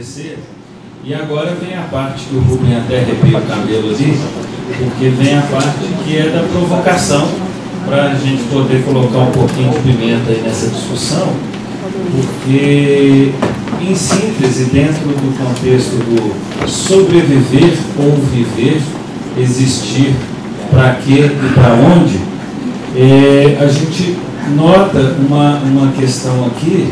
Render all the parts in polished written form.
acontecer. E agora vem a parte que o Rubem até arrepia o cabelo ali, porque vem a parte que é da provocação, para a gente poder colocar um pouquinho de pimenta aí nessa discussão, porque, em síntese, dentro do contexto do sobreviver ou viver, existir, para quê e para onde, a gente nota uma questão aqui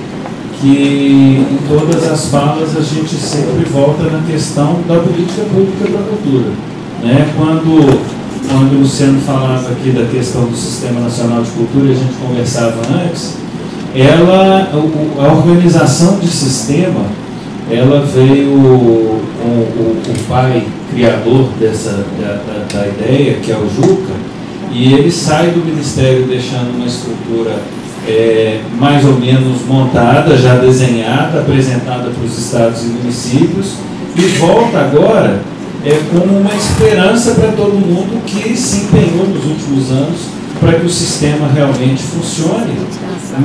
que em todas as falas a gente sempre volta na questão da política pública da cultura, né? Quando o Luciano falava aqui da questão do Sistema Nacional de Cultura, a gente conversava antes, a organização de sistema, ela veio o pai criador da ideia, que é o Juca, e ele sai do Ministério deixando uma estrutura mais ou menos montada, já desenhada, apresentada para os estados e municípios, e volta agora como uma esperança para todo mundo que se empenhou nos últimos anos para que o sistema realmente funcione,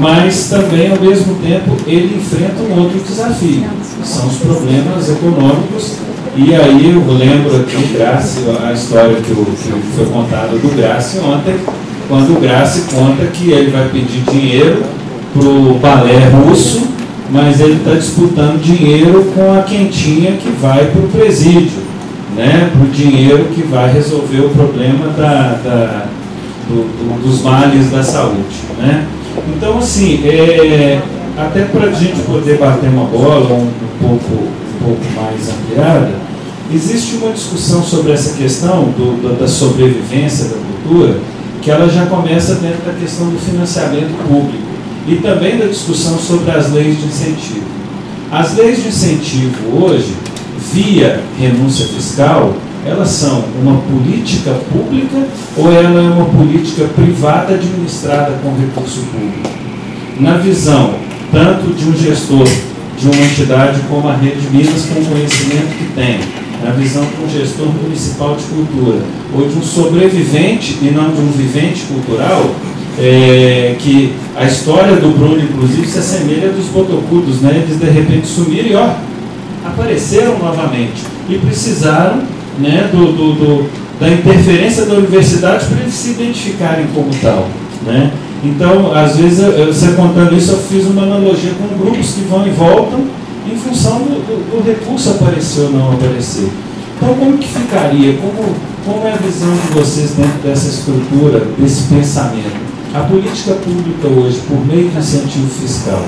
mas também, ao mesmo tempo, ele enfrenta um outro desafio, que são os problemas econômicos. E aí eu lembro aqui a história que foi contada do Grassi ontem, quando o Grassi conta que ele vai pedir dinheiro para o balé russo, mas ele está disputando dinheiro com a quentinha que vai para o presídio, né? Para o dinheiro que vai resolver o problema dos males da saúde, né? Então, assim, até para a gente poder bater uma bola um pouco mais ampliada, existe uma discussão sobre essa questão da sobrevivência da cultura, que ela já começa dentro da questão do financiamento público e também da discussão sobre as leis de incentivo. As leis de incentivo hoje, via renúncia fiscal, elas são uma política pública ou ela é uma política privada administrada com recurso público? Na visão tanto de um gestor de uma entidade como a Rede Minas, com o conhecimento que tem, na visão de um gestor municipal de cultura, ou de um sobrevivente e não de um vivente cultural, que a história do Bruno, inclusive, se assemelha dos botocudos, né? Eles de repente sumiram e apareceram novamente e precisaram, né, da interferência da universidade para eles se identificarem como tal, né? Então, às vezes, você contando isso, eu fiz uma analogia com grupos que vão e voltam em função do recurso aparecer ou não aparecer. Então, como que ficaria? Como é a visão de vocês dentro dessa estrutura, desse pensamento? A política pública hoje, por meio de incentivo fiscal,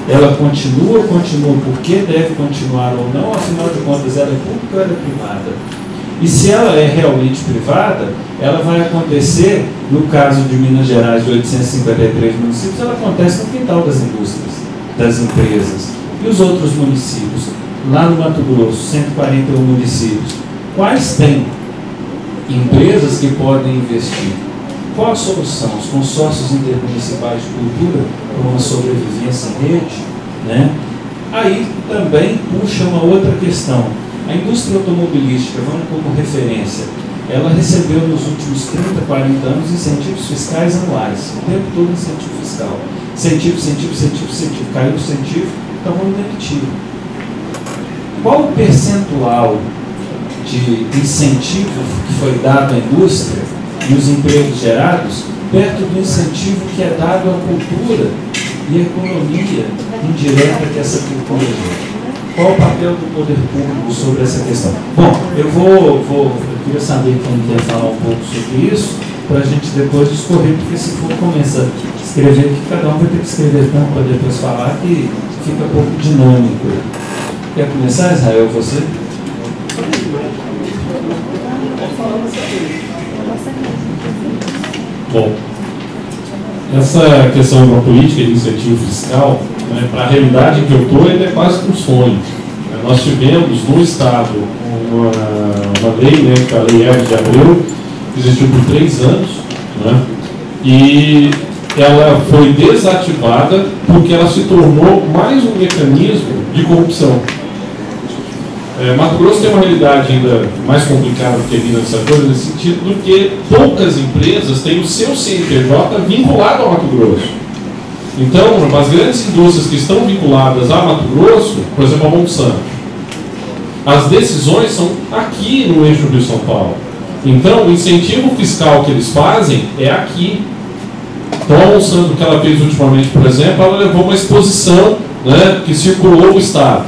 ela continua porque deve continuar ou não? Afinal de contas, ela é pública ou ela é privada? E se ela é realmente privada, ela vai acontecer, no caso de Minas Gerais, de 853 municípios, ela acontece no quintal das indústrias, das empresas. E os outros municípios? Lá no Mato Grosso, 141 municípios. Quais têm empresas que podem investir? Qual a solução? Os consórcios intermunicipais de cultura para uma sobrevivência em rede, né? Aí também puxa uma outra questão. A indústria automobilística, vamos como referência, ela recebeu nos últimos 30, 40 anos incentivos fiscais anuais, o tempo todo incentivo fiscal. Incentivo. Caiu o incentivo, então vamos demitir. Qual o percentual de incentivo que foi dado à indústria e os empregos gerados perto do incentivo que é dado à cultura e à economia indireta que essa cultura gera? Qual o papel do poder público sobre essa questão? Bom, eu queria saber quem quer falar um pouco sobre isso, para a gente depois discorrer, porque se for começar a escrever, que cada um vai ter que escrever tanto para depois falar, que fica um pouco dinâmico. Quer começar, Israel, você? Bom, essa questão da política de incentivo fiscal, né, para a realidade em que eu estou, ele é quase que um sonho. Nós tivemos no Estado uma lei, né, que é a Lei Hermes de Abreu, que existiu por 3 anos, né, e ela foi desativada porque ela se tornou mais um mecanismo de corrupção. Mato Grosso tem uma realidade ainda mais complicada do que Minas nessa coisa, nesse sentido, do que poucas empresas têm o seu CNPJ vinculado ao Mato Grosso. Então, as grandes indústrias que estão vinculadas a Mato Grosso, por exemplo, a Monsanto, as decisões são aqui no eixo Rio-São Paulo. Então, o incentivo fiscal que eles fazem é aqui. Então, a Monsanto, que ela fez ultimamente, por exemplo, ela levou uma exposição, né, que circulou o Estado.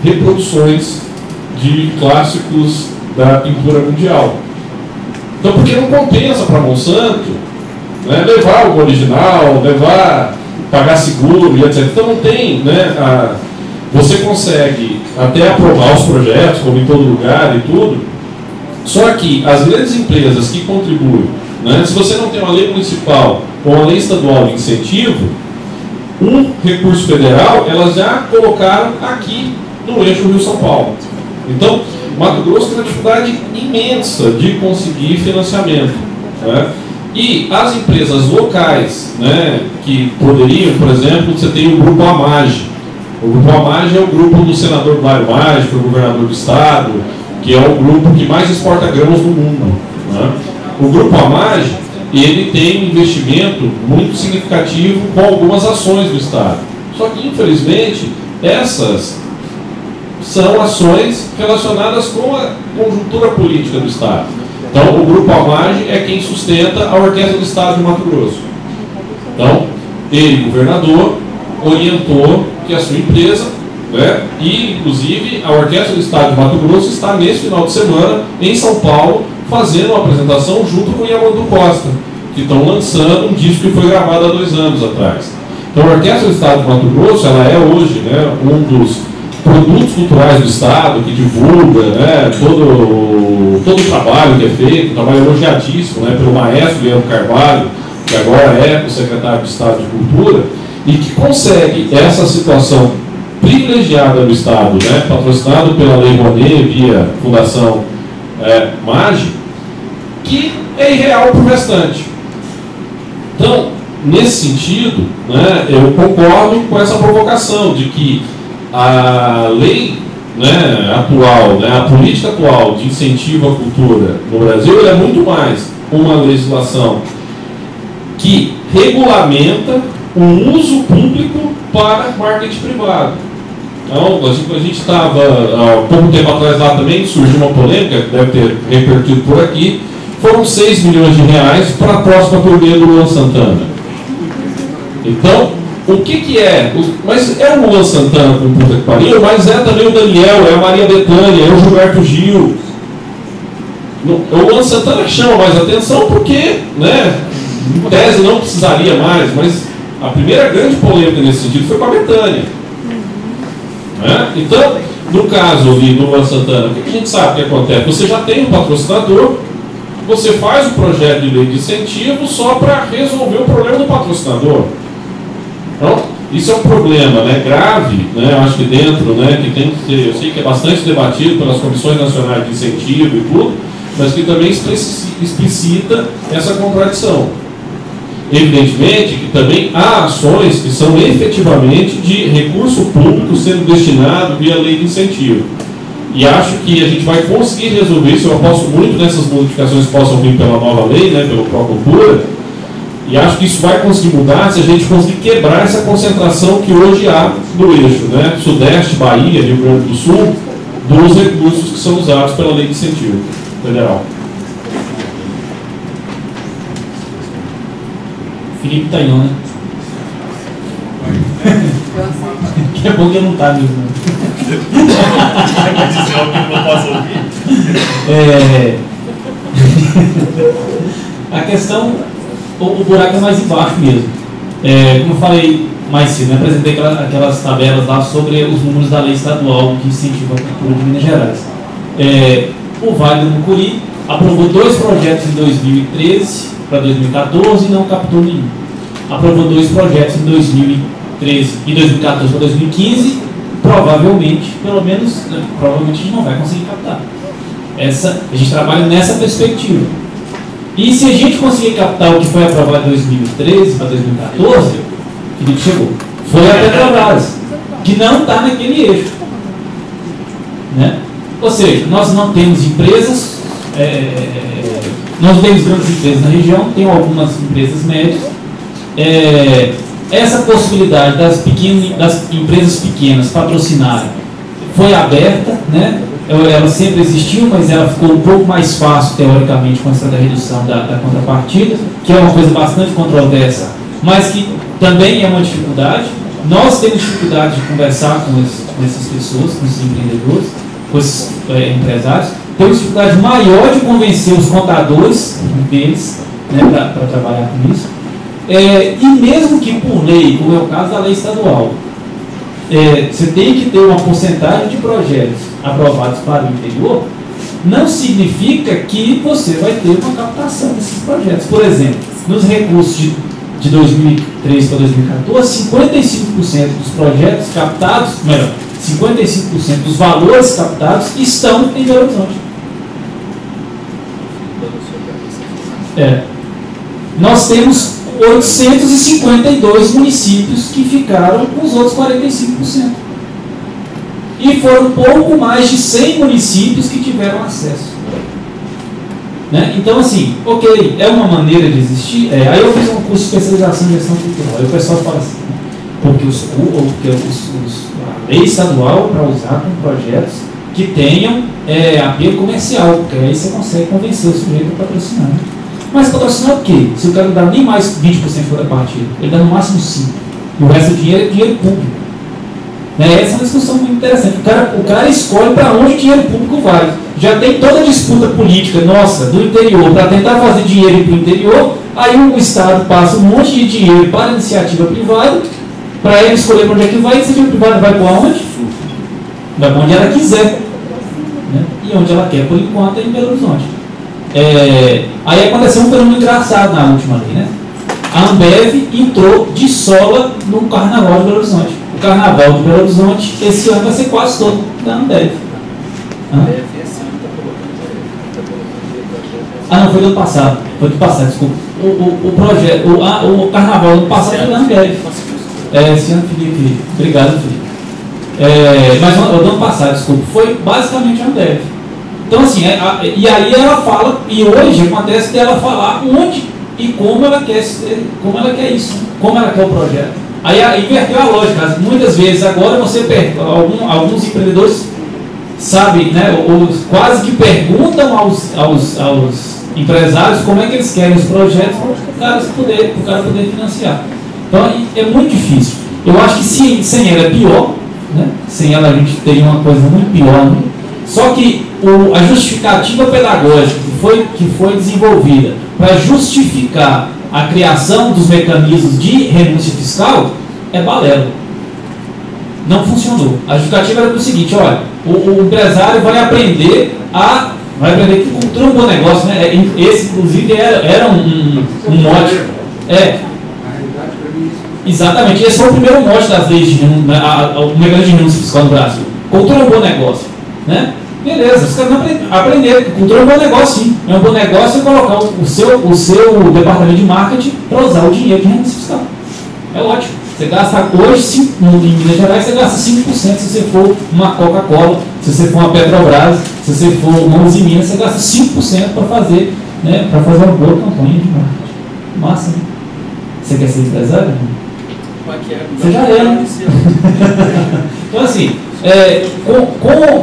Reproduções de clássicos da pintura mundial. Então, porque não compensa para a Monsanto, né, levar o original, pagar seguro e etc. Então, não tem, né, você consegue até aprovar os projetos, como em todo lugar e tudo, só que as grandes empresas que contribuem, né, se você não tem uma lei municipal ou uma lei estadual de incentivo, um recurso federal, elas já colocaram aqui no eixo Rio-São Paulo. Então, Mato Grosso tem uma dificuldade imensa de conseguir financiamento, né? E as empresas locais, né, que poderiam, por exemplo, você tem o Grupo AMAGE. O Grupo AMAGE é o grupo do senador Mário Maggi, que foi governador do estado, que é o grupo que mais exporta grãos no mundo, né? O Grupo AMAGE, ele tem um investimento muito significativo com algumas ações do estado. Só que, infelizmente, essas são ações relacionadas com a conjuntura política do estado. Então, o Grupo AMAGE é quem sustenta a Orquestra do Estado de Mato Grosso. Então, ele, governador, orientou que a sua empresa, né, e inclusive a Orquestra do Estado de Mato Grosso está nesse final de semana em São Paulo fazendo uma apresentação junto com o Yamandu Costa, que estão lançando um disco que foi gravado há 2 anos atrás. Então, a Orquestra do Estado de Mato Grosso, ela é hoje, né, um dos produtos culturais do Estado, que divulga, né, todo o trabalho que é feito, um trabalho elogiadíssimo, né, pelo maestro Leandro Carvalho, que agora é o secretário de Estado de Cultura, e que consegue essa situação privilegiada do Estado, né, patrocinado pela Lei Rouanet via Fundação MAGE, que é irreal para o restante. Então, nesse sentido, né, eu concordo com essa provocação de que a lei, né, atual, né, a política atual de incentivo à cultura no Brasil é muito mais uma legislação que regulamenta o uso público para marketing privado. Então, a gente estava, há pouco tempo atrás lá também, surgiu uma polêmica, que deve ter repercutido por aqui, foram 6 milhões de reais para a próxima turnê do Luan Santana. Então, o que é? Mas é o Luan Santana com puta que pariu, mas é também o Daniel, é a Maria Bethânia, é o Gilberto Gil. O Luan Santana que chama mais atenção porque, né, em tese não precisaria mais, mas a primeira grande polêmica nesse sentido foi com a Bethânia. Né? Então, no caso ali do Luan Santana, o que a gente sabe que acontece? Você já tem um patrocinador, você faz o projeto de lei de incentivo só para resolver o problema do patrocinador. Então, isso é um problema, né, grave, né, eu acho que dentro, né, que tem que ser, eu sei que é bastante debatido pelas comissões nacionais de incentivo e tudo, mas que também explicita essa contradição. Evidentemente que também há ações que são efetivamente de recurso público sendo destinado via lei de incentivo. E acho que a gente vai conseguir resolver isso, eu aposto muito nessas modificações que possam vir pela nova lei, né, pelo Procultura. E acho que isso vai conseguir mudar se a gente conseguir quebrar essa concentração que hoje há no eixo, né? Sudeste, Bahia, Rio Grande do Sul, dos recursos que são usados pela lei de incentivo federal. Felipe Taillon, né? Que é bom que não está mesmo. Você vai dizer algo que eu não posso ouvir? A questão, o buraco é mais embaixo mesmo. Como eu falei mais cedo, apresentei aquelas tabelas lá sobre os números da lei estadual de incentivo à cultura de Minas Gerais. O Vale do Mucuri aprovou 2 projetos em 2013 para 2014 e não captou nenhum. Aprovou 2 projetos em 2013 e 2014 para 2015, provavelmente, pelo menos, provavelmente a gente não vai conseguir captar. A gente trabalha nessa perspectiva. E se a gente conseguir captar o que foi aprovado em 2013 para 2014, Felipe chegou. Foi a Petrobras, que não está naquele eixo. Né? Ou seja, nós não temos empresas, nós não temos grandes empresas na região, tem algumas empresas médias. Essa possibilidade das empresas pequenas patrocinarem foi aberta, né? Ela sempre existiu, mas ela ficou um pouco mais fácil, teoricamente, com essa da redução da contrapartida, que é uma coisa bastante controversa, mas que também é uma dificuldade. Nós temos dificuldade de conversar com essas pessoas, com esses empreendedores, com esses empresários. Temos dificuldade maior de convencer os contadores deles, né, para trabalhar com isso. E mesmo que por lei, como é o caso da lei estadual, você tem que ter uma porcentagem de projetos aprovados para o interior, não significa que você vai ter uma captação desses projetos. Por exemplo, nos recursos de 2013 para 2014, 55% dos projetos captados, melhor, 55% dos valores captados estão em Belo Horizonte. Nós temos 852 municípios que ficaram com os outros 45%. E foram pouco mais de 100 municípios que tiveram acesso. Né? Então, assim, ok, é uma maneira de existir. Aí eu fiz um curso de especialização em gestão cultural. Aí o pessoal fala assim, né? porque a lei estadual é para usar com projetos que tenham apelo comercial, porque aí você consegue convencer o sujeito a patrocinar. Né? Mas patrocinar o quê? Se o cara não dá nem mais 20% de contrapartida, ele dá no máximo 5%. E o resto do dinheiro é dinheiro público. Essa é uma discussão muito interessante. O cara escolhe para onde o dinheiro público vai. Já tem toda a disputa política nossa do interior para tentar fazer dinheiro para o interior, aí o Estado passa um monte de dinheiro para a iniciativa privada, para ele escolher para onde é que vai, e a iniciativa privada vai para onde? Vai para onde ela quiser. Né? E onde ela quer, por enquanto, é em Belo Horizonte. Aí aconteceu um fenômeno engraçado na última lei, né? A Ambev entrou de sola no Carnaval de Belo Horizonte. O Carnaval de Belo Horizonte esse ano vai ser quase todo da Ambev. Não, foi do ano passado. Foi do passado, desculpa. O projeto, o Carnaval do ano passado foi da Ambev. Esse ano, Felipe. Obrigado, Felipe. Mas do ano passado, desculpa, foi basicamente a Ambev. Então, assim, e aí ela fala, e hoje acontece dela falar onde e como ela quer isso, como ela quer o projeto. Aí inverteu a lógica. Muitas vezes agora você alguns empreendedores sabem, né, ou quase que perguntam aos empresários como é que eles querem os projetos para o cara poder financiar. Então é muito difícil. Eu acho que sem ela é pior, né? Sem ela a gente teria uma coisa muito pior, né? Só que a justificativa pedagógica que foi desenvolvida para justificar a criação dos mecanismos de renúncia fiscal é balela. Não funcionou. A justificativa era o seguinte: olha, o empresário vai aprender que cultura é um bom negócio, né? Esse, inclusive, era um mote. Exatamente. Esse foi o primeiro mote das leis de o mecanismo de renúncia fiscal no Brasil. Cultura é um bom negócio. Né? Beleza, os caras não aprenderam que cultura é um bom negócio, sim. É um bom negócio colocar o seu departamento de marketing para usar o dinheiro de renúncia fiscal. É ótimo. Você gasta hoje, em Minas Gerais, você gasta 5% se você for uma Coca-Cola, se você for uma Petrobras, se você for uma Usiminas, você gasta 5% para fazer, né, para fazer uma boa campanha de marketing. Massa, né? Você quer ser empresário? Você já é, né? Então, assim,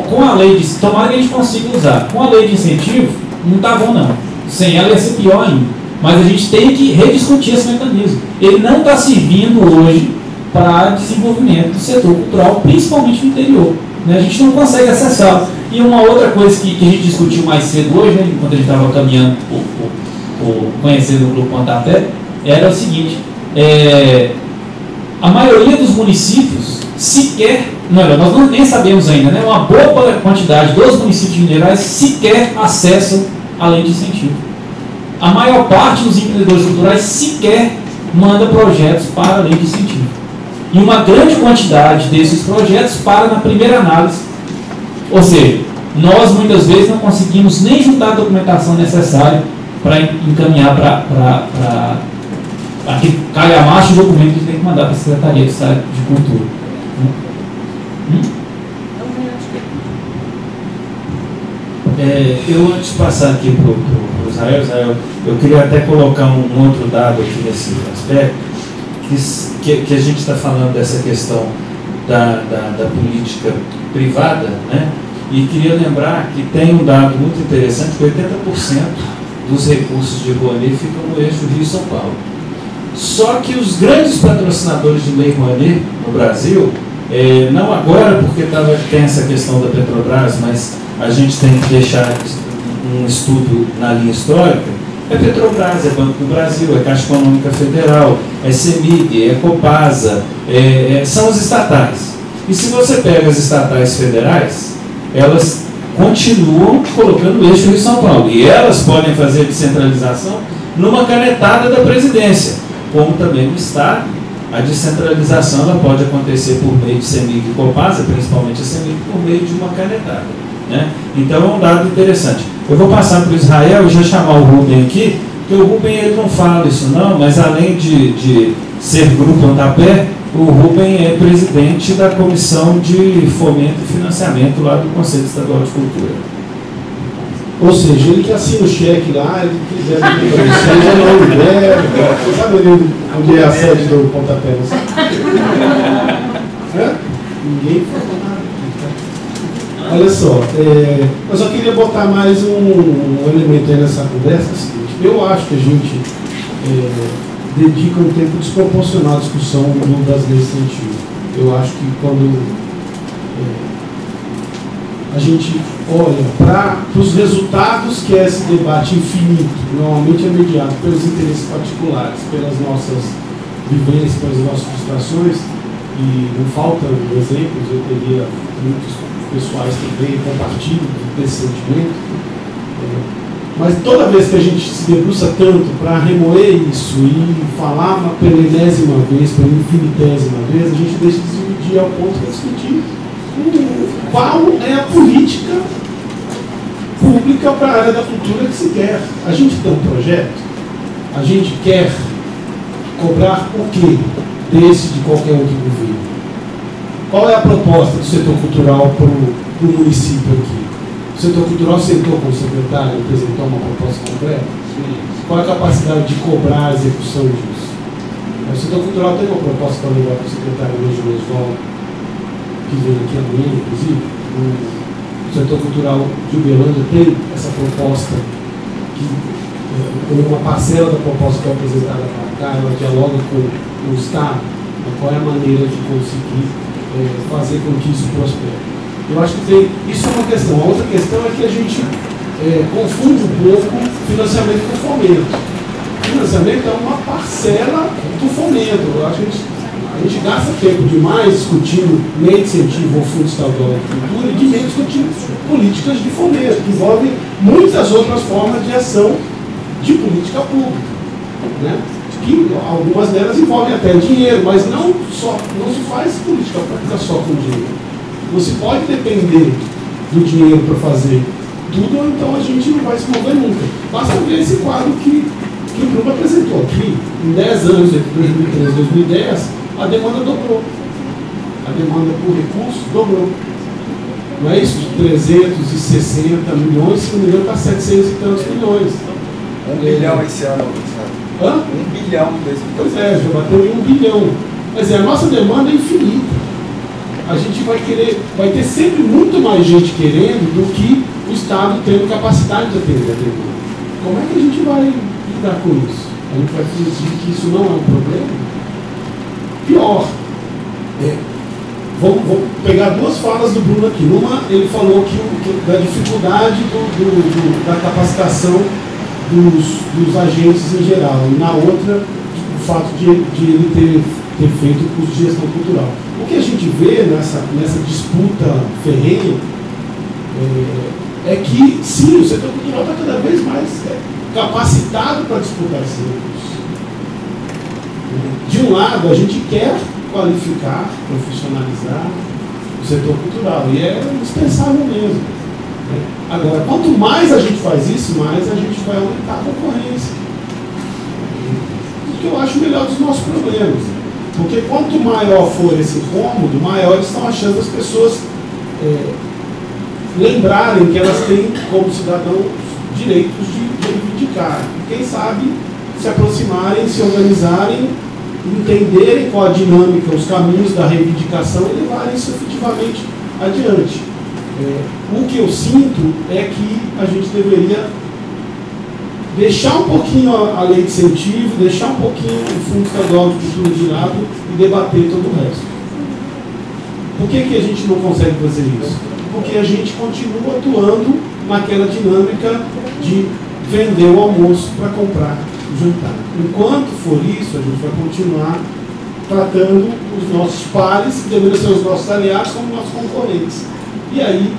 com a lei de... Tomara que a gente consiga usar. Com a lei de incentivo, não está bom, não. Sem ela ia ser pior ainda. Mas a gente tem que rediscutir esse mecanismo. Ele não está servindo hoje para desenvolvimento do setor cultural, principalmente no interior. Né? A gente não consegue acessá-lo. E uma outra coisa que a gente discutiu mais cedo hoje, né, enquanto a gente estava caminhando, conhecendo o Grupo Pontapé, era o seguinte: a maioria dos municípios sequer, nós nem sabemos ainda, né, uma boa quantidade dos municípios de Minas Gerais sequer acessam a lei de incentivo. A maior parte dos empreendedores culturais sequer manda projetos para a lei de incentivo. E uma grande quantidade desses projetos para na primeira análise. Ou seja, nós muitas vezes não conseguimos nem juntar a documentação necessária para encaminhar para aquele calhamaço de documento que tem que mandar para a Secretaria de Estado de Cultura. Eu, antes de passar aqui para o Israel, eu queria até colocar um outro dado aqui nesse aspecto, que a gente está falando dessa questão da política privada, né? E queria lembrar que tem um dado muito interessante, que 80% dos recursos de Rouanet ficam no eixo Rio-São Paulo. Só que os grandes patrocinadores de Lei Rouanet no Brasil, não agora porque tem essa questão da Petrobras, mas a gente tem que deixar um estudo na linha histórica, é Petrobras, é Banco do Brasil, é Caixa Econômica Federal, é CEMIG, é Copasa, são as estatais. E se você pega as estatais federais, elas continuam colocando o eixo Rio São Paulo. E elas podem fazer descentralização numa canetada da presidência. Como também no Estado, a descentralização ela pode acontecer por meio de CEMIG e Copasa, principalmente a CEMIG, por meio de uma canetada, né? Então é um dado interessante. Eu vou passar para o Israel e já chamar o Rubem aqui, porque o Rubem ele não fala isso não, mas além de ser grupo Antapé, o Rubem é presidente da Comissão de Fomento e Financiamento lá do Conselho Estadual de Cultura. Ou seja, ele que assina o cheque lá, ele quiser vir para vocês, é nome dele, você sabe onde é a sede do Pontapé, não sabe? Ninguém falou nada. Olha só, eu só queria botar mais um elemento aí nessa conversa, é o seguinte, eu acho que a gente dedica um tempo desproporcional à discussão das leis de incentivo. Eu acho que quando a gente olha para os resultados que é esse debate infinito, normalmente é mediado pelos interesses particulares, pelas nossas vivências, pelas nossas frustrações, e não faltam exemplos, eu teria muitos pessoais também compartilham desse sentimento, mas toda vez que a gente se debruça tanto para remoer isso e falar pela enésima vez, pela infinitésima vez, a gente deixa de se dividir ao ponto de discutir qual é a política pública para a área da cultura que se quer. A gente tem um projeto, a gente quer cobrar o quê desse de qualquer outro governo? Qual é a proposta do setor cultural para o município aqui? O setor cultural sentou com o secretário e apresentou uma proposta concreta? Qual é a capacidade de cobrar a execução disso? O setor cultural tem uma proposta para levar para o secretário Luiz Oswaldo, que vem aqui amanhã, inclusive. O setor cultural de Uberlândia tem essa proposta, que uma parcela da proposta que é apresentada para cá, ela dialoga com o Estado, qual é a maneira de conseguir fazer com que isso prospere. Eu acho que isso é uma questão. A outra questão é que a gente confunde um pouco financiamento com fomento. Financiamento é uma parcela do fomento. Eu acho que a gente gasta tempo demais discutindo lei de incentivo ao Fundo Estadual de Cultura e de menos discutindo políticas de fomento, que envolvem muitas outras formas de ação de política pública, né? Que algumas delas envolvem até dinheiro, mas não se faz política pública só com dinheiro. Não se pode depender do dinheiro para fazer tudo, ou então a gente não vai se mover nunca. Basta ver esse quadro que o Bruno apresentou aqui. Em 10 anos, entre 2013 e 2010, a demanda dobrou. A demanda por recursos dobrou. Não é isso? De 360 milhões, se não me engano, para 700 e tantos milhões. 1 bilhão esse ano, sabe? Hã? 1 bilhão desse. Pois é, já bateu em 1 bilhão. Quer dizer, a nossa demanda é infinita. A gente vai ter sempre muito mais gente querendo do que o Estado tendo capacidade de atender a demanda. Como é que a gente vai lidar com isso? A gente vai fingir que isso não é um problema? Pior. Vamos pegar duas falas do Bruno aqui. Numa, ele falou da dificuldade da capacitação dos agentes em geral. E na outra, o fato de ele ter feito o curso de gestão cultural. O que a gente vê nessa disputa ferrenha é que, sim, o setor cultural está cada vez mais capacitado para disputar esse recurso. De um lado, a gente quer qualificar, profissionalizar o setor cultural, e é indispensável mesmo. Agora, quanto mais a gente faz isso, mais a gente vai aumentar a concorrência. O que eu acho melhor dos nossos problemas. Porque quanto maior for esse incômodo, maiores são as chances das pessoas lembrarem que elas têm, como cidadãos, direitos de reivindicar. E quem sabe se aproximarem, se organizarem entenderem qual a dinâmica, os caminhos da reivindicação e levarem isso efetivamente adiante. O que eu sinto é que a gente deveria deixar um pouquinho a lei de incentivo, deixar um pouquinho o Fundo Estadual de Cultura de lado e debater todo o resto. Por que a gente não consegue fazer isso? Porque a gente continua atuando naquela dinâmica de vender o almoço para comprar o jantar. Enquanto for isso, a gente vai continuar tratando os nossos pares, que deveriam ser os nossos aliados, como nossos concorrentes. E aí,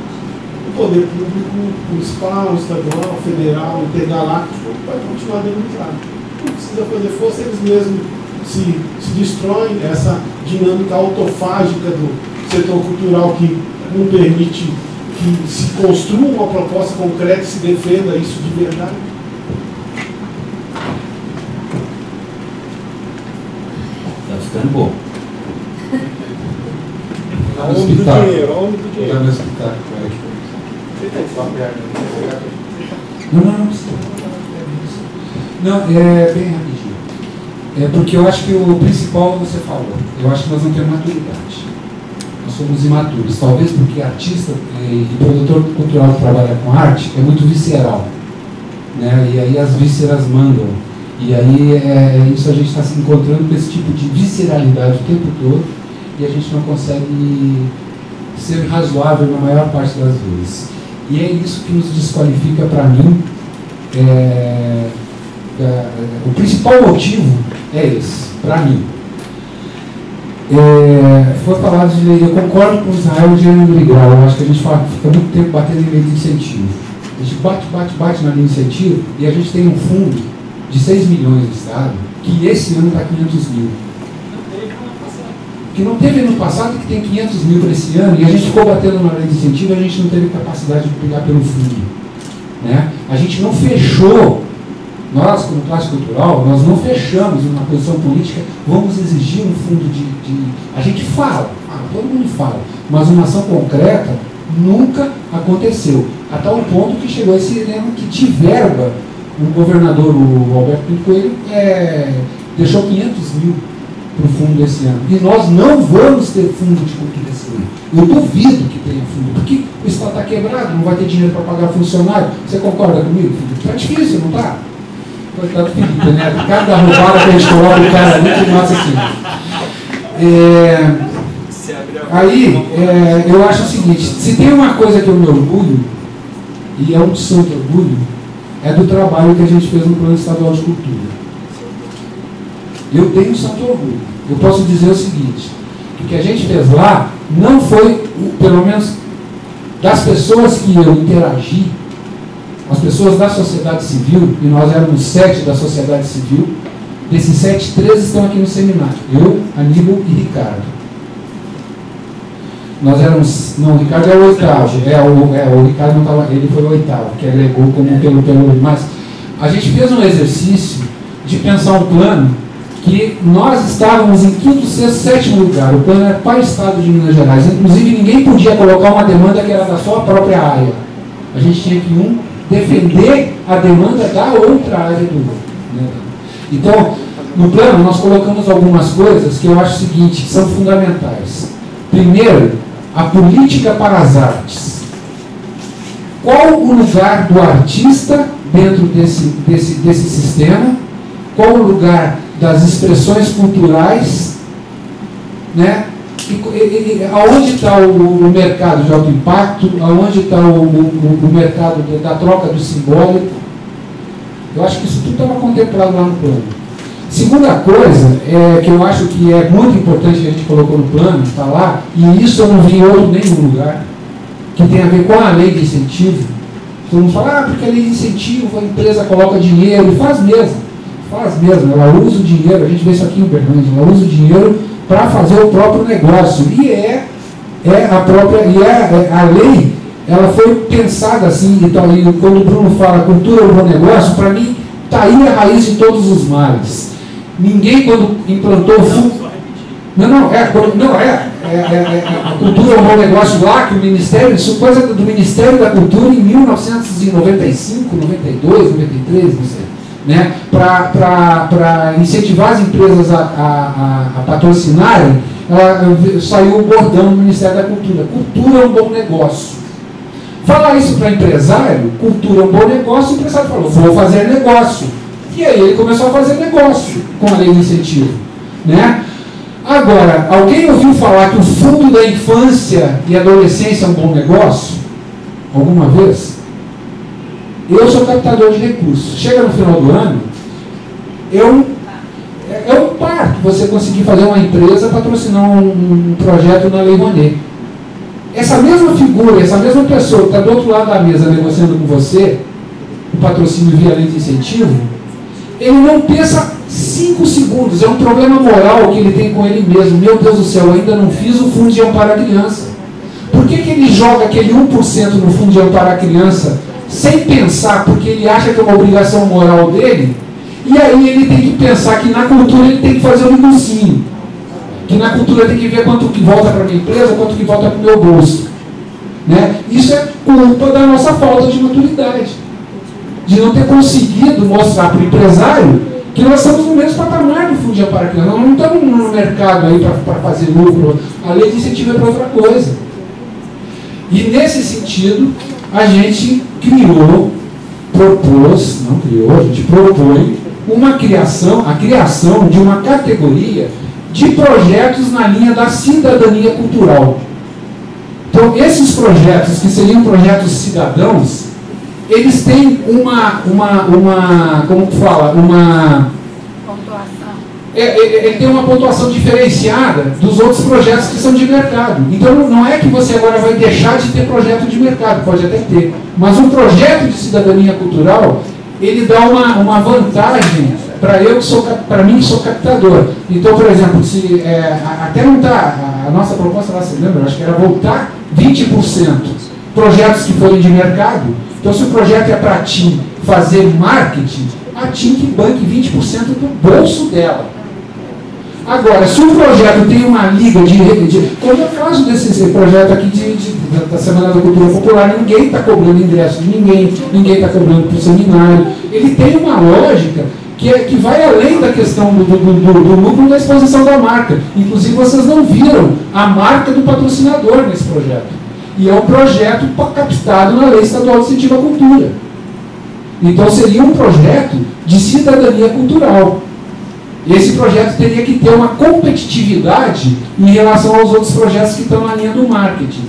o poder público, municipal, estadual, federal, intergaláctico, vai continuar demonstrando. Não precisa fazer força, eles mesmos se destroem. Essa dinâmica autofágica do setor cultural que não permite que se construa uma proposta concreta e se defenda isso de verdade. Está ficando bom. A onda do dinheiro, a onda do dinheiro. Não, é bem rapidinho. É porque eu acho que o principal você falou. Eu acho que nós não temos maturidade. Nós somos imaturos. Talvez porque artista e produtor cultural que trabalha com arte é muito visceral, né? E aí as vísceras mandam. E aí isso a gente está se encontrando com esse tipo de visceralidade o tempo todo e a gente não consegue ser razoável na maior parte das vezes. E é isso que nos desqualifica, para mim. O principal motivo é esse, para mim. Foi falado de lei, eu concordo com o Israel de gênero grau. Eu acho que a gente fica muito tempo batendo em lei de incentivo. A gente bate na lei de incentivo e a gente tem um fundo de 6 milhões no Estado, que esse ano está 500 mil. Que não teve ano passado, que tem 500 mil para esse ano, e a gente ficou batendo na lei de incentivo e a gente não teve capacidade de pegar pelo fundo. Né? A gente não fechou, nós como classe cultural, nós não fechamos uma posição política, vamos exigir um fundo a gente fala, todo mundo fala, mas uma ação concreta nunca aconteceu. A tal ponto que chegou esse lema que de verba, o governador, o Alberto Pinto Coelho, deixou 500 mil para o fundo desse ano. E nós não vamos ter fundo de cultura esse ano. Eu duvido que tenha fundo, porque o Estado está quebrado, não vai ter dinheiro para pagar funcionário. Você concorda comigo, Felipe? Está difícil, não está? Coitado do Felipe, né? Cada roubada que a gente coloca o cara ali que mata assim. Aí, eu acho o seguinte, se tem uma coisa que eu me orgulho, e é um santo orgulho, é do trabalho que a gente fez no Plano Estadual de Cultura. Eu tenho um santo orgulho. Eu posso dizer o seguinte, que o que a gente fez lá não foi, pelo menos das pessoas que eu interagi, as pessoas da sociedade civil, e nós éramos 7 da sociedade civil, desses 7, 3 estão aqui no seminário. Eu, Aníbal e Ricardo. Nós éramos, não, o Ricardo é o 8º, o Ricardo não estava, ele foi o 8º, que agregou como pelo, mas a gente fez um exercício de pensar um plano que nós estávamos em 5º, 6º, 7º lugar. O plano era para o Estado de Minas Gerais. Inclusive, ninguém podia colocar uma demanda que era da sua própria área. A gente tinha que defender a demanda da outra área do mundo. Né? Então, no plano, nós colocamos algumas coisas que eu acho o seguinte, que são fundamentais. Primeiro, a política para as artes. Qual o lugar do artista dentro desse sistema? Qual o lugar das expressões culturais, né? Aonde está o mercado de alto impacto, aonde está o mercado da troca do simbólico. Eu acho que isso tudo estava contemplado lá no plano. Segunda coisa, que eu acho que é muito importante que a gente colocou no plano, está lá, e isso eu não vi em outro nenhum lugar, que tem a ver com a lei de incentivo. Todo mundo fala, porque a lei de incentivo, a empresa coloca dinheiro, e faz mesmo, ela usa o dinheiro, a gente vê isso aqui em Uberlândia, ela usa o dinheiro para fazer o próprio negócio, e a lei, ela foi pensada assim, então, e quando o Bruno fala cultura é um bom negócio, para mim, está aí a raiz de todos os males. Ninguém, quando implantou o fundo. A cultura é um bom negócio lá, que o Ministério, isso coisa do Ministério da Cultura em 1995, 92, 93, não sei. né, para incentivar as empresas a patrocinarem, saiu o bordão do Ministério da Cultura: cultura é um bom negócio. Falar isso para empresário: cultura é um bom negócio. O empresário falou: vou fazer negócio. E aí ele começou a fazer negócio com a lei de incentivo, né? Agora, alguém ouviu falar que o Fundo da Infância e Adolescência é um bom negócio? Alguma vez? Eu sou captador de recursos. Chega no final do ano, é um parto você conseguir fazer uma empresa patrocinar um projeto na Lei Rouanet. Essa mesma figura, essa mesma pessoa que está do outro lado da mesa negociando com você o patrocínio via lei de incentivo, ele não pensa 5 segundos. É um problema moral que ele tem com ele mesmo. Meu Deus do céu, eu ainda não fiz o Fundo de Amparo à Criança. Por que ele joga aquele 1% no Fundo de Amparo à Criança sem pensar, porque ele acha que é uma obrigação moral dele? E aí ele tem que pensar que na cultura ele tem que fazer um cursinho, que na cultura tem que ver quanto que volta para a minha empresa, quanto que volta para o meu bolso, né? Isso é culpa da nossa falta de maturidade, de não ter conseguido mostrar para o empresário que nós estamos no mesmo patamar do Fundo de Amparo à Criança. Nós não estamos no mercado aí para fazer lucro. A lei de incentivo é para outra coisa. E nesse sentido, a gente propõe a criação de uma categoria de projetos na linha da cidadania cultural. Então, esses projetos, que seriam projetos cidadãos, eles têm ele tem uma pontuação diferenciada dos outros projetos que são de mercado. Então, não é que você agora vai deixar de ter projeto de mercado, pode até ter, mas um projeto de cidadania cultural, ele dá uma vantagem para mim que sou captador. Então, por exemplo, se até não está, a nossa proposta lá, você lembra, acho que era voltar 20% projetos que forem de mercado. Então, se o projeto é para a TIM fazer marketing, a TIM que banque 20% do bolso dela. Agora, se o projeto tem uma liga como é o caso desse projeto aqui da Semana da Cultura Popular, ninguém está cobrando ingresso de ninguém está cobrando para o seminário. Ele tem uma lógica que vai além da questão do lucro da exposição da marca. Inclusive, vocês não viram a marca do patrocinador nesse projeto. E é um projeto captado na Lei Estadual de Incentivo à Cultura. Então, seria um projeto de cidadania cultural. Esse projeto teria que ter uma competitividade em relação aos outros projetos que estão na linha do marketing,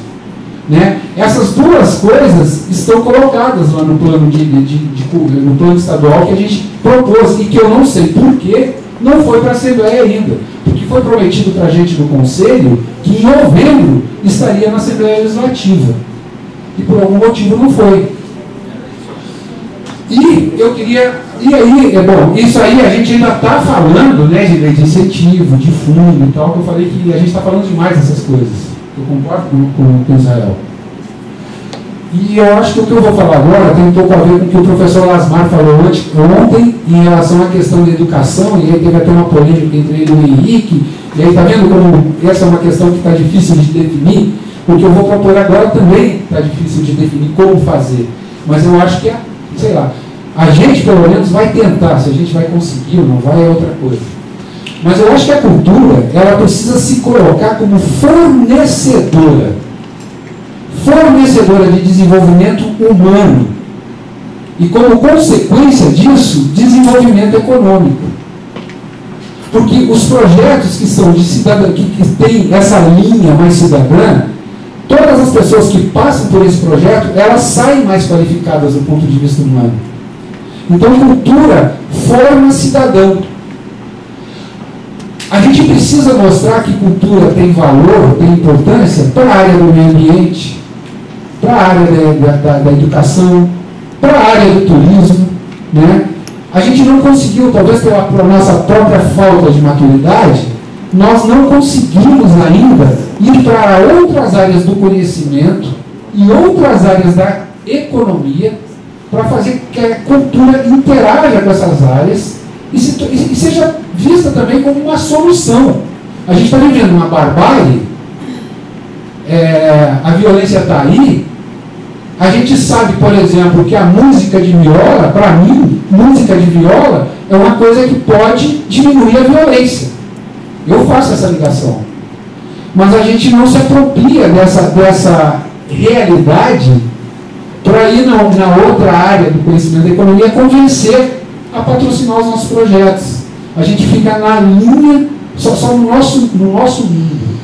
né? Essas duas coisas estão colocadas lá no plano, no plano estadual que a gente propôs, e que eu não sei por que não foi para a Assembleia ainda, porque foi prometido para a gente no Conselho que em novembro estaria na Assembleia Legislativa, e por algum motivo não foi. E eu queria, isso aí a gente ainda está falando, né, de lei de incentivo, de fundo e tal, que eu falei que a gente está falando demais dessas coisas. Eu concordo com o Israel. E eu acho que o que eu vou falar agora tem um pouco a ver com o que o professor Lasmar falou ontem em relação à questão da educação, e aí teve até uma polêmica entre ele e o Henrique, e aí está vendo como essa é uma questão que está difícil de definir. O que eu vou propor agora também está difícil de definir como fazer, mas eu acho que sei lá, a gente pelo menos vai tentar, se a gente vai conseguir ou não vai é outra coisa. Mas eu acho que a cultura, ela precisa se colocar como fornecedora de desenvolvimento humano e, como consequência disso, desenvolvimento econômico. Porque os projetos que são de cidadania, que têm essa linha mais cidadã, todas as pessoas que passam por esse projeto, elas saem mais qualificadas do ponto de vista humano. Então, cultura forma cidadão. A gente precisa mostrar que cultura tem valor, tem importância para a área do meio ambiente, para a área da educação, para a área do turismo, né? A gente não conseguiu, talvez pela nossa própria falta de maturidade, nós não conseguimos ainda ir para outras áreas do conhecimento e outras áreas da economia para fazer que a cultura interaja com essas áreas e seja vista também como uma solução. A gente está vivendo uma barbárie, a violência está aí, A gente sabe, por exemplo, que a música de viola, para mim, música de viola é uma coisa que pode diminuir a violência. Eu faço essa ligação. Mas a gente não se apropria dessa realidade para ir na outra área do conhecimento da economia convencer a patrocinar os nossos projetos. A gente fica na linha, só no nosso mundo.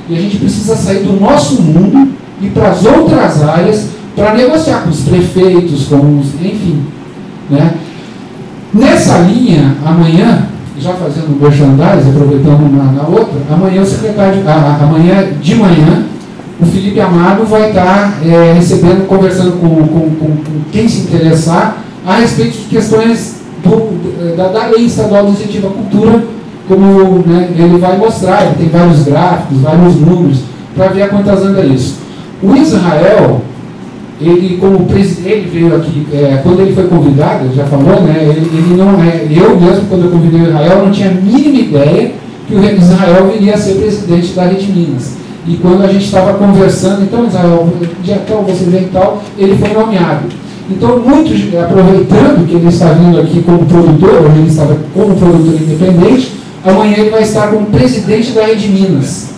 E a gente precisa sair do nosso mundo e para as outras áreas para negociar com os prefeitos, com os, enfim. Né? Nessa linha, amanhã, já fazendo um merchandising, aproveitando uma na outra, amanhã amanhã de manhã, o Felipe Amado vai estar recebendo, conversando com quem se interessar a respeito de questões da Lei Estadual de Incentivo à Cultura, como, né, ele vai mostrar, ele tem vários gráficos, vários números, para ver a quantas anda isso. O Israel, ele veio aqui, quando ele foi convidado, ele já falou, né, ele não eu mesmo, quando eu convidei o Israel, não tinha a mínima ideia que o Israel viria a ser presidente da Rede Minas. E quando a gente estava conversando, então, Israel, dia tal, você vem e tal, ele foi nomeado. Então, muitos, aproveitando que ele está vindo aqui como produtor, hoje ele estava como produtor independente, amanhã ele vai estar como presidente da Rede Minas.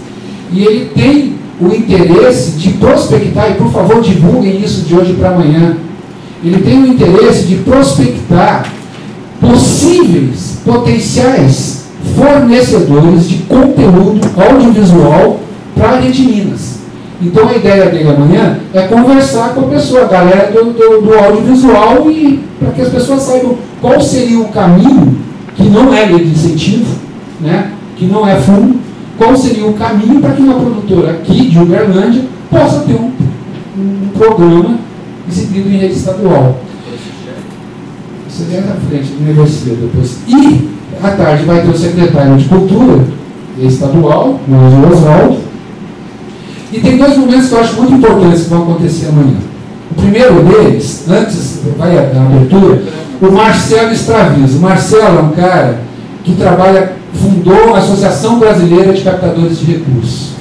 E ele tem o interesse de prospectar, e por favor divulguem isso de hoje para amanhã, ele tem o interesse de prospectar possíveis, potenciais fornecedores de conteúdo audiovisual para a Rede Minas. Então a ideia dele amanhã é conversar com a pessoa, a galera do audiovisual, e para que as pessoas saibam qual seria o caminho, que não é lei de incentivo, né, que não é fundo, qual seria o caminho para que uma produtora aqui de Uberlândia possa ter um programa exibido em rede estadual. Você vem na frente, negocia depois. E à tarde vai ter o secretário de Cultura estadual, o Oswaldo. E tem dois momentos que eu acho muito importantes que vão acontecer amanhã. O primeiro deles, antes vai a abertura, o Marcelo Straviz. O Marcelo é um cara que fundou a Associação Brasileira de Captadores de Recursos.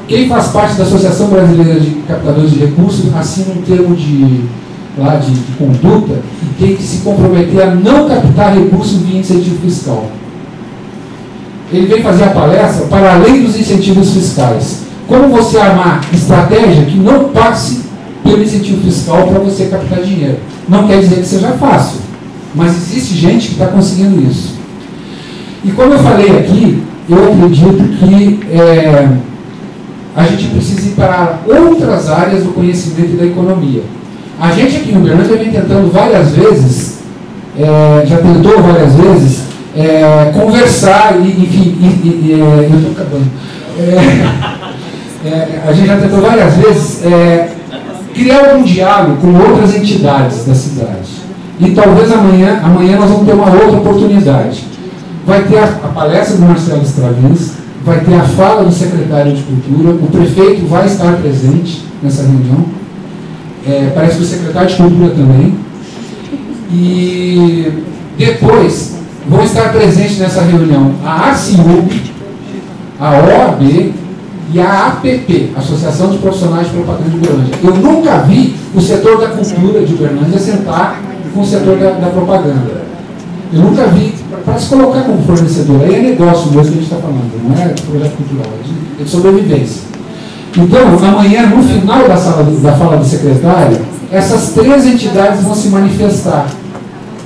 Quem faz parte da Associação Brasileira de Captadores de Recursos assina um termo de conduta e tem que se comprometer a não captar recursos via incentivo fiscal. Ele vem fazer a palestra para além dos incentivos fiscais. Como você armar estratégia que não passe pelo incentivo fiscal para você captar dinheiro. Não quer dizer que seja fácil, mas existe gente que está conseguindo isso. E como eu falei aqui, eu acredito que a gente precisa ir para outras áreas do conhecimento e da economia. A gente aqui no Uberlândia vem tentando várias vezes, já tentou várias vezes, conversar, eu estou acabando. A gente já tentou várias vezes criar um diálogo com outras entidades da cidade. E talvez amanhã nós vamos ter uma outra oportunidade. Vai ter a palestra do Marcelo Straviz, vai ter a fala do secretário de Cultura, o prefeito vai estar presente nessa reunião, parece que o secretário de Cultura também. E depois vão estar presentes nessa reunião a ACIUB, a OAB e a APP, Associação de Profissionais de Propaganda de Uberlândia. Eu nunca vi o setor da cultura de Uberlândia sentar com o setor da propaganda. Eu nunca vi, para se colocar como fornecedor, aí é negócio mesmo que a gente está falando, não é projeto cultural, é de sobrevivência. Então, amanhã, no final da fala do secretário, essas três entidades vão se manifestar.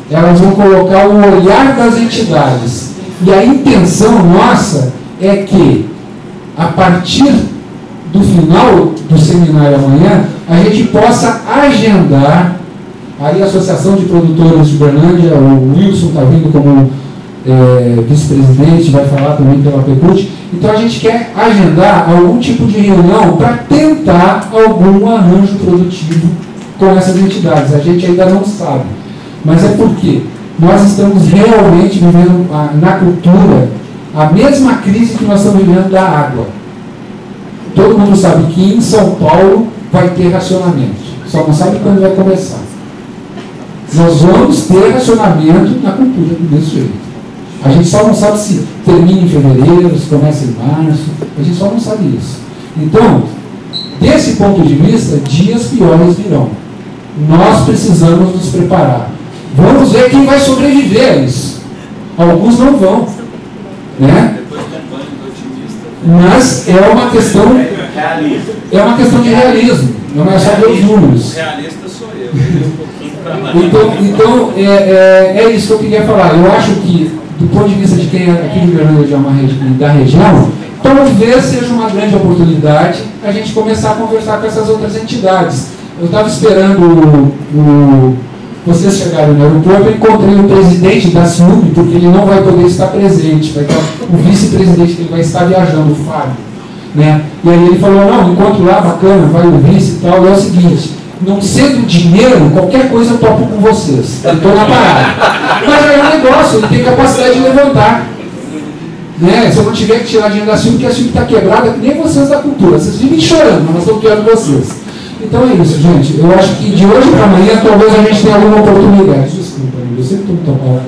Elas vão colocar o olhar das entidades. E a intenção nossa é que, a partir do final do seminário amanhã, a gente possa agendar, aí a Associação de Produtores de Uberlândia, o Wilson está vindo como vice-presidente, vai falar também pela PECUT. Então a gente quer agendar algum tipo de reunião para tentar algum arranjo produtivo com essas entidades. A gente ainda não sabe, mas é porque nós estamos realmente vivendo na cultura a mesma crise que nós estamos vivendo da água. Todo mundo sabe que em São Paulo vai ter racionamento, só não sabe quando vai começar. Nós vamos ter racionamento na cultura desse jeito. A gente só não sabe se termina em fevereiro, se começa em março, a gente só não sabe isso. Então, desse ponto de vista, dias piores virão. Nós precisamos nos preparar. Vamos ver quem vai sobreviver a isso. Alguns não vão, né? Mas é uma questão de realismo. Não é só ver os números. O realista sou eu. Então é isso que eu queria falar. Eu acho que, do ponto de vista de quem é aqui de Uberlândia da região, talvez seja uma grande oportunidade a gente começar a conversar com essas outras entidades. Eu estava esperando vocês chegarem no aeroporto, eu encontrei o presidente da CIUB, porque ele não vai poder estar presente, vai estar o vice-presidente que ele vai estar viajando, o Fábio. Né? E aí ele falou, não, encontro lá, bacana, vai o vice e tal, e é o seguinte, não sendo dinheiro, qualquer coisa eu topo com vocês, eu estou na parada. Mas aí é um negócio, ele tem capacidade de levantar. Né? Se eu não tiver que tirar dinheiro da CIUB, porque a CIUB está quebrada, que nem vocês da cultura, vocês vivem chorando, mas nós estamos criando vocês. Então é isso, gente. Eu acho que de hoje para amanhã talvez a gente tenha alguma oportunidade. Desculpa, eu sempre estou muito